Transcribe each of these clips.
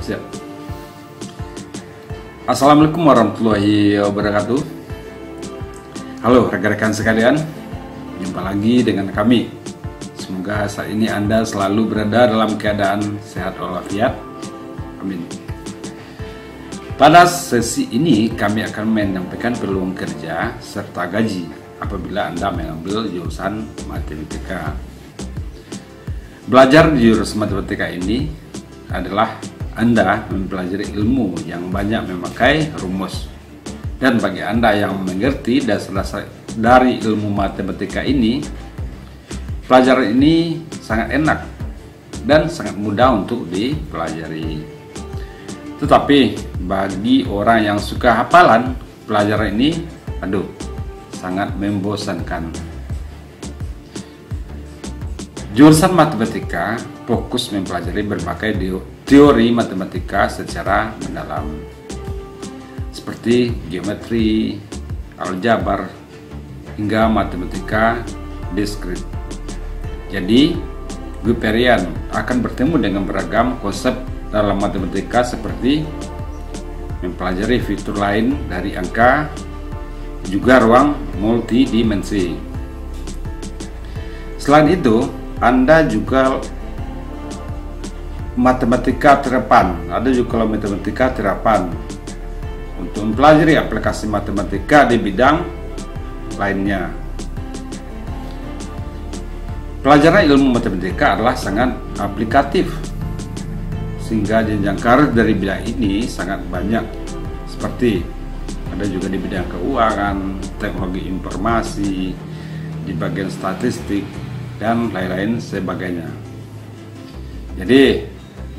Siap. Assalamualaikum warahmatullahi wabarakatuh. Halo rekan-rekan sekalian, jumpa lagi dengan kami. Semoga saat ini Anda selalu berada dalam keadaan sehat walafiat. Amin. Pada sesi ini kami akan menyampaikan peluang kerja serta gaji apabila Anda mengambil jurusan matematika. Belajar di jurusan matematika ini adalah Anda mempelajari ilmu yang banyak memakai rumus. Dan bagi Anda yang mengerti dasar-dasar dari ilmu matematika ini, pelajaran ini sangat enak dan sangat mudah untuk dipelajari. Tetapi bagi orang yang suka hafalan, pelajaran ini sangat membosankan. Jurusan matematika fokus mempelajari berbagai teori matematika secara mendalam, seperti geometri, aljabar, hingga matematika diskrit. Jadi, Guperian akan bertemu dengan beragam konsep dalam matematika seperti mempelajari fitur lain dari angka, juga ruang multidimensi. Selain itu, Anda juga matematika terapan, ada juga matematika terapan untuk mempelajari aplikasi matematika di bidang lainnya. Pelajaran ilmu matematika adalah sangat aplikatif, sehingga jenjang karir dari bidang ini sangat banyak, seperti ada juga di bidang keuangan, teknologi informasi, di bagian statistik, dan lain-lain sebagainya. Jadi,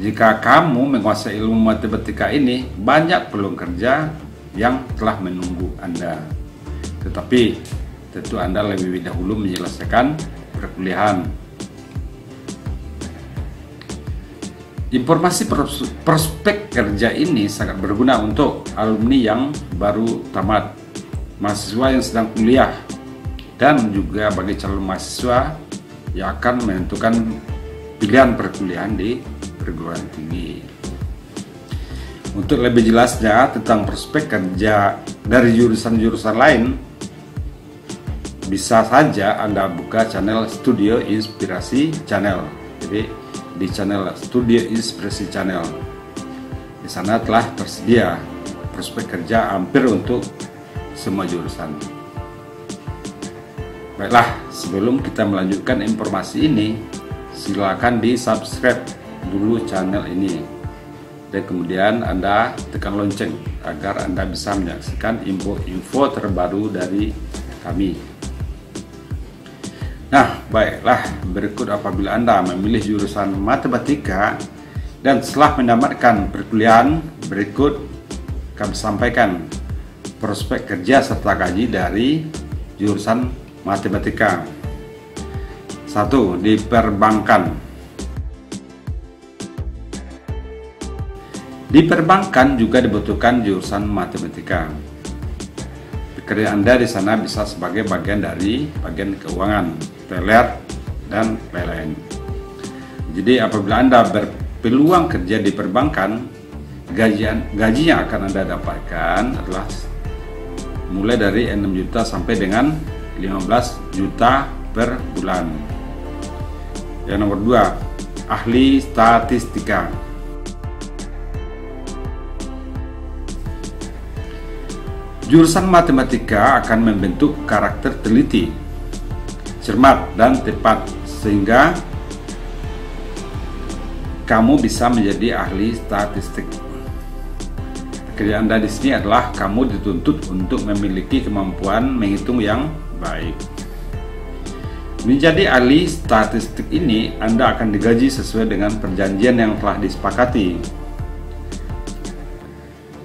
jika kamu menguasai ilmu matematika ini, banyak peluang kerja yang telah menunggu Anda. Tetapi, tentu Anda lebih dahulu menyelesaikan perkuliahan. Informasi prospek kerja ini sangat berguna untuk alumni yang baru tamat, mahasiswa yang sedang kuliah, dan juga bagi calon mahasiswa yang akan menentukan pilihan perkuliahan di perguruan tinggi. Untuk lebih jelasnya tentang prospek kerja dari jurusan-jurusan lain, bisa saja Anda buka channel Studio Inspirasi Channel. Jadi di channel Studio Inspirasi Channel, di sana telah tersedia prospek kerja hampir untuk semua jurusan. Baiklah, sebelum kita melanjutkan informasi ini, silakan di subscribe dulu channel ini, dan kemudian Anda tekan lonceng agar Anda bisa menyaksikan info-info terbaru dari kami. Nah, baiklah, berikut apabila Anda memilih jurusan matematika dan setelah mendapatkan perkuliahan, berikut kami sampaikan prospek kerja serta gaji dari jurusan matematika. 1. Di perbankan. Di perbankan juga dibutuhkan jurusan matematika. Pekerjaan Anda di sana bisa sebagai bagian dari bagian keuangan, teller, dan lain-lain. Jadi apabila Anda berpeluang kerja di perbankan, gaji yang akan Anda dapatkan adalah mulai dari 6 juta sampai dengan 15 juta per bulan. Yang nomor 2, ahli statistika. Jurusan matematika akan membentuk karakter teliti, cermat, dan tepat, sehingga kamu bisa menjadi ahli statistik. Pekerjaan Anda di sini adalah kamu dituntut untuk memiliki kemampuan menghitung yang baik. Menjadi ahli statistik ini, Anda akan digaji sesuai dengan perjanjian yang telah disepakati,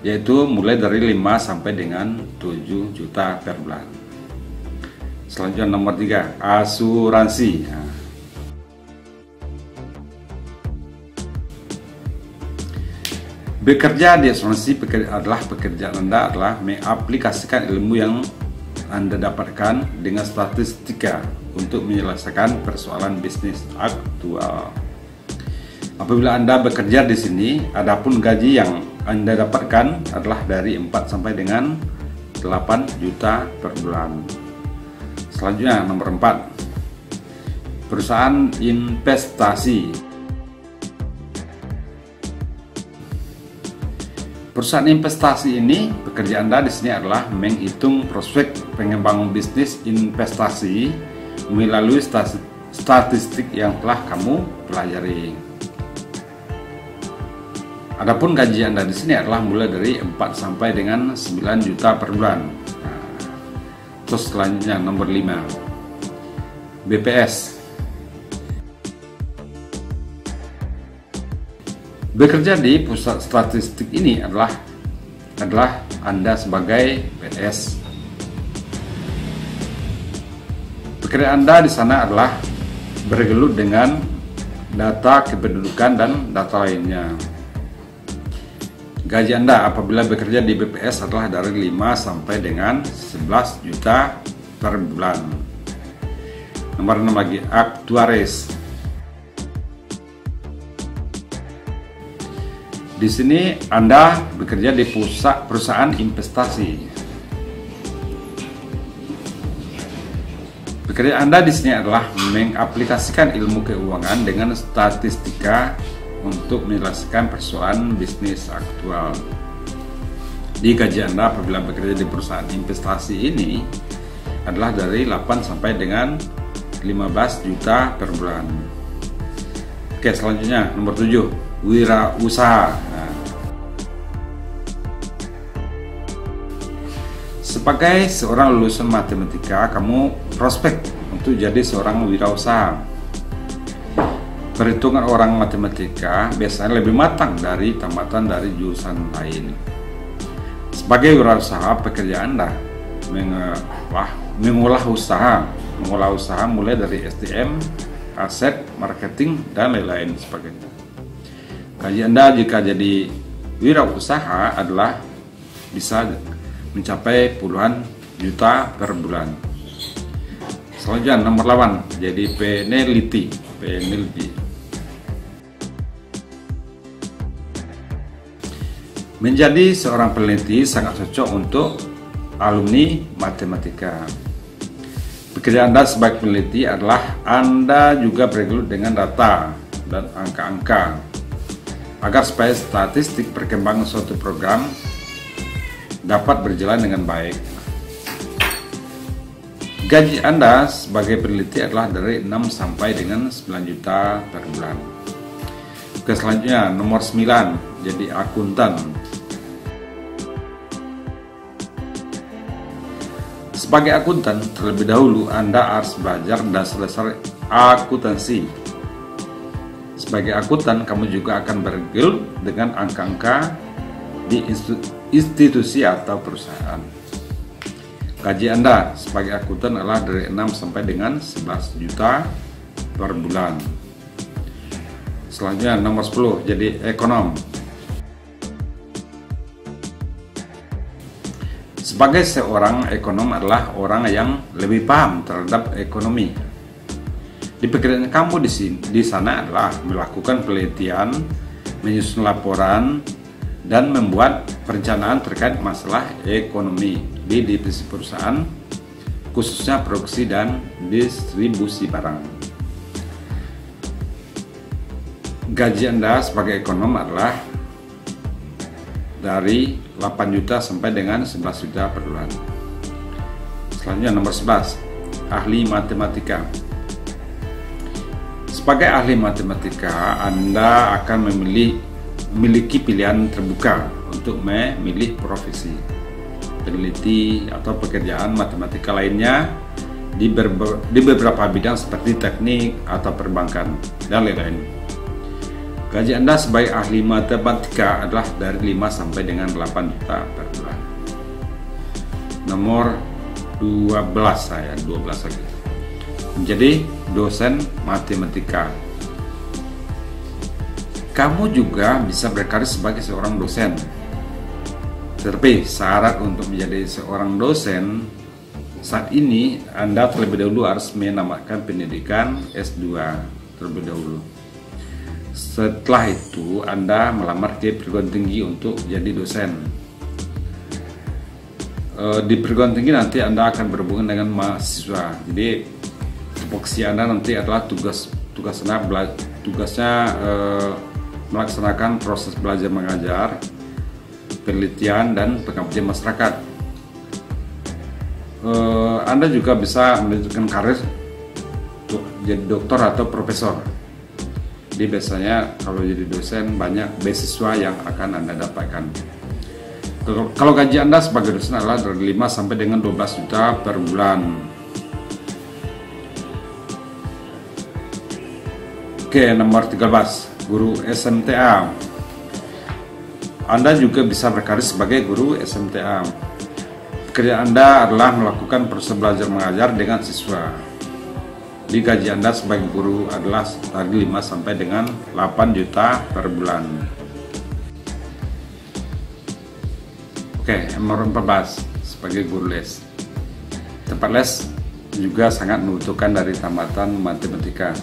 yaitu mulai dari 5 sampai dengan 7 juta per bulan. Selanjutnya nomor 3, asuransi. Bekerja di asuransi adalah pekerjaan Anda adalah mengaplikasikan ilmu yang Anda dapatkan dengan statistika untuk menyelesaikan persoalan bisnis aktual. Apabila Anda bekerja di sini, adapun gaji yang Anda dapatkan adalah dari 4 sampai dengan 8 juta per bulan. Selanjutnya nomor 4, perusahaan investasi. Perusahaan investasi ini, pekerjaan Anda di sini adalah menghitung prospek pengembangan bisnis investasi melalui statistik yang telah kamu pelajari. Adapun gaji Anda di sini adalah mulai dari 4 sampai dengan 9 juta per bulan. Nah, terus selanjutnya nomor 5, BPS. Bekerja di pusat statistik ini adalah Anda sebagai PNS. Pekerjaan Anda di sana adalah bergelut dengan data kependudukan dan data lainnya. Gaji Anda apabila bekerja di BPS adalah dari 5 sampai dengan 11 juta per bulan. Nomor 6 lagi, aktuaris. Di sini Anda bekerja di pusat perusahaan investasi. Pekerjaan Anda di sini adalah mengaplikasikan ilmu keuangan dengan statistika untuk menyelesaikan persoalan bisnis aktual. Di gaji Anda apabila bekerja di perusahaan investasi ini adalah dari 8 sampai dengan 15 juta per bulan. Oke, selanjutnya nomor 7, wirausaha. Sebagai seorang lulusan matematika, kamu prospek untuk jadi seorang wirausaha. Perhitungan orang matematika biasanya lebih matang dari tamatan dari jurusan lain. Sebagai wirausaha, pekerjaan Anda mengolah usaha mulai dari SDM, aset, marketing, dan lain-lain sebagainya. Gaji Anda jika jadi wirausaha adalah bisa mencapai puluhan juta per bulan. Selanjutnya nomor 8, jadi peneliti. Menjadi seorang peneliti sangat cocok untuk alumni matematika. Pekerjaan Anda sebagai peneliti adalah Anda juga bergelut dengan data dan angka-angka agar supaya statistik perkembangan suatu program dapat berjalan dengan baik. Gaji Anda sebagai peneliti adalah dari 6 sampai dengan 9 juta per bulan. Oke, selanjutnya nomor 9, jadi akuntan. Sebagai akuntan, terlebih dahulu Anda harus belajar dasar-dasar akuntansi. Sebagai akuntan, kamu juga akan bergelut dengan angka-angka di institusi atau perusahaan. Gaji Anda sebagai akuntan adalah dari 6 sampai dengan 11 juta per bulan. Selanjutnya nomor 10, jadi ekonom. Sebagai seorang ekonom adalah orang yang lebih paham terhadap ekonomi. Di pekerjaan kamu di sana adalah melakukan penelitian, menyusun laporan, dan membuat perencanaan terkait masalah ekonomi di divisi perusahaan, khususnya produksi dan distribusi barang. Gaji Anda sebagai ekonom adalah dari 8 juta sampai dengan 11 juta per bulan. Selanjutnya nomor 11, ahli matematika. Sebagai ahli matematika, Anda akan memiliki pilihan terbuka untuk memilih profesi, peneliti, atau pekerjaan matematika lainnya di beberapa bidang seperti teknik atau perbankan dan lain-lain. Gaji Anda sebagai ahli matematika adalah dari 5 sampai dengan 8 juta per bulan. Nomor 12 lagi. Menjadi dosen matematika. Kamu juga bisa berkarir sebagai seorang dosen. Tetapi syarat untuk menjadi seorang dosen saat ini Anda terlebih dahulu harus menamatkan pendidikan S2 terlebih dahulu. Setelah itu Anda melamar ke perguruan tinggi untuk jadi dosen. Di perguruan tinggi nanti Anda akan berhubungan dengan mahasiswa. Jadi tupoksi Anda nanti adalah tugasnya melaksanakan proses belajar mengajar, penelitian, dan pengabdian masyarakat. Anda juga bisa melanjutkan karir untuk jadi doktor atau profesor. Jadi biasanya kalau jadi dosen banyak beasiswa yang akan Anda dapatkan. Kalau gaji Anda sebagai dosen adalah dari 5 sampai dengan 12 juta per bulan. Oke, nomor 13, guru SMTA. Anda juga bisa berkarir sebagai guru SMTA. Pekerjaan Anda adalah melakukan proses belajar mengajar dengan siswa. Di gaji Anda sebagai guru adalah dari 5 sampai dengan 8 juta per bulan. Oke, nomor 14, sebagai guru les. Tempat les juga sangat membutuhkan dari tamatan matematika.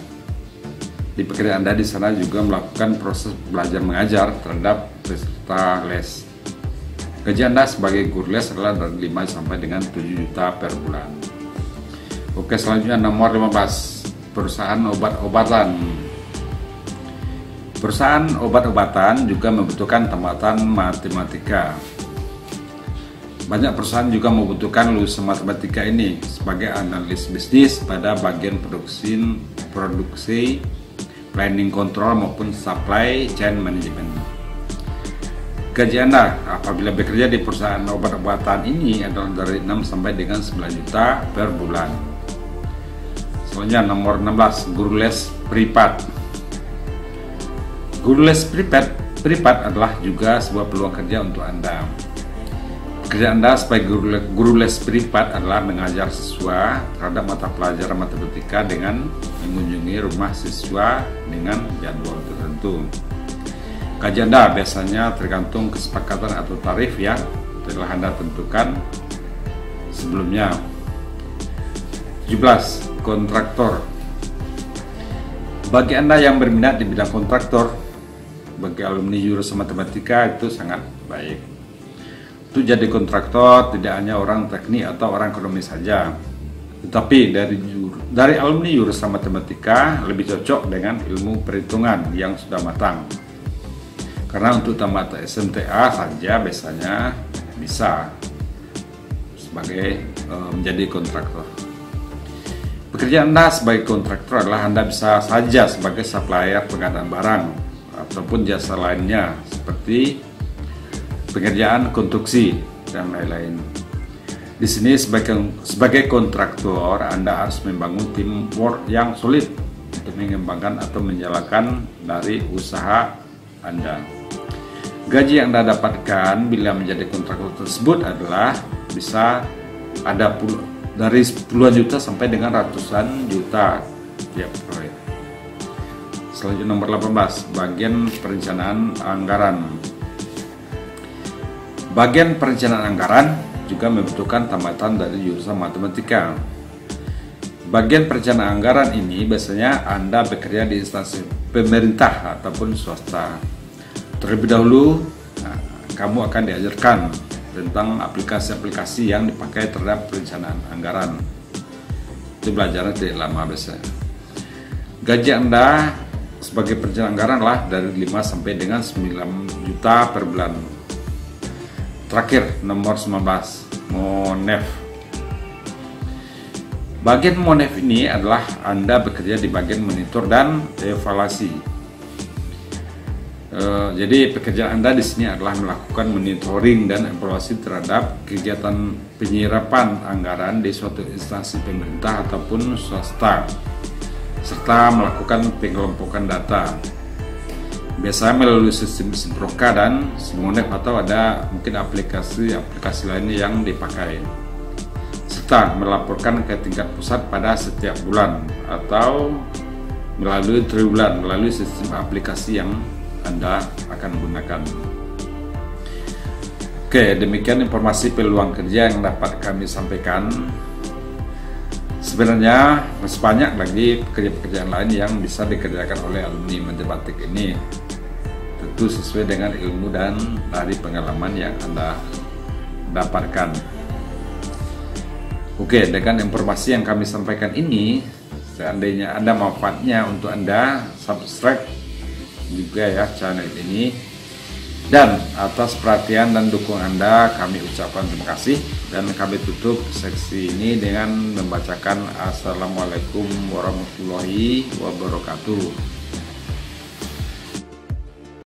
Di pekerjaan Anda di sana juga melakukan proses belajar mengajar terhadap peserta les. Gaji Anda sebagai guru les adalah dari 5 sampai dengan 7 juta per bulan. Oke, selanjutnya nomor 15, perusahaan obat-obatan. Perusahaan obat-obatan juga membutuhkan tamatan matematika. Banyak perusahaan juga membutuhkan lulusan matematika ini sebagai analis bisnis pada bagian produksi, planning control maupun supply chain management. Gaji Anda apabila bekerja di perusahaan obat-obatan ini adalah dari 6 sampai dengan 9 juta per bulan. Selanjutnya nomor 16, guru les privat. Guru les privat adalah juga sebuah peluang kerja untuk Anda. Pekerjaan Anda sebagai guru les privat adalah mengajar siswa terhadap mata pelajaran matematika dengan mengunjungi rumah siswa dengan jadwal tertentu. Gaji Anda biasanya tergantung kesepakatan atau tarif yang telah Anda tentukan sebelumnya. 17, kontraktor. Bagi Anda yang berminat di bidang kontraktor, bagi alumni jurusan matematika itu sangat baik. Untuk jadi kontraktor tidak hanya orang teknik atau orang ekonomi saja, tetapi dari alumni jurusan matematika lebih cocok dengan ilmu perhitungan yang sudah matang. Karena untuk tamat SMTA saja biasanya bisa sebagai menjadi kontraktor. Pekerjaan Anda sebagai kontraktor adalah Anda bisa saja sebagai supplier pengadaan barang ataupun jasa lainnya seperti pengerjaan konstruksi dan lain-lain. Di sini sebagai kontraktor Anda harus membangun teamwork yang solid untuk mengembangkan atau menjalankan dari usaha Anda. Gaji yang Anda dapatkan bila menjadi kontraktor tersebut adalah bisa ada dari puluhan juta sampai dengan ratusan juta tiap proyek. Selanjutnya nomor 18, bagian perencanaan anggaran. Bagian perencanaan anggaran juga membutuhkan tamatan dari jurusan matematika. Bagian perencanaan anggaran ini biasanya Anda bekerja di instansi pemerintah ataupun swasta. Terlebih dahulu, kamu akan diajarkan tentang aplikasi-aplikasi yang dipakai terhadap perencanaan anggaran. Itu belajarnya tidak lama biasanya. Gaji Anda sebagai perencana anggaran lah dari 5 sampai dengan 9 juta per bulan. Terakhir, nomor 19, Monef. Bagian Monef ini adalah Anda bekerja di bagian monitor dan evaluasi. Jadi pekerjaan Anda di sini adalah melakukan monitoring dan evaluasi terhadap kegiatan penyerapan anggaran di suatu instansi pemerintah ataupun swasta, serta melakukan pengelompokan data. Biasanya melalui sistem Simproka dan Simonef atau ada mungkin aplikasi lainnya yang dipakai, serta melaporkan ke tingkat pusat pada setiap bulan atau melalui triwulan melalui sistem aplikasi yang Anda akan gunakan. Oke, demikian informasi peluang kerja yang dapat kami sampaikan. sebenarnya masih banyak lagi pekerjaan-pekerjaan lain yang bisa dikerjakan oleh alumni matematik ini, tentu sesuai dengan ilmu dan dari pengalaman yang Anda dapatkan. Oke, dengan informasi yang kami sampaikan ini, seandainya ada manfaatnya untuk Anda, subscribe juga ya channel ini. Dan atas perhatian dan dukungan Anda kami ucapkan terima kasih, dan kami tutup seksi ini dengan membacakan Assalamualaikum warahmatullahi wabarakatuh.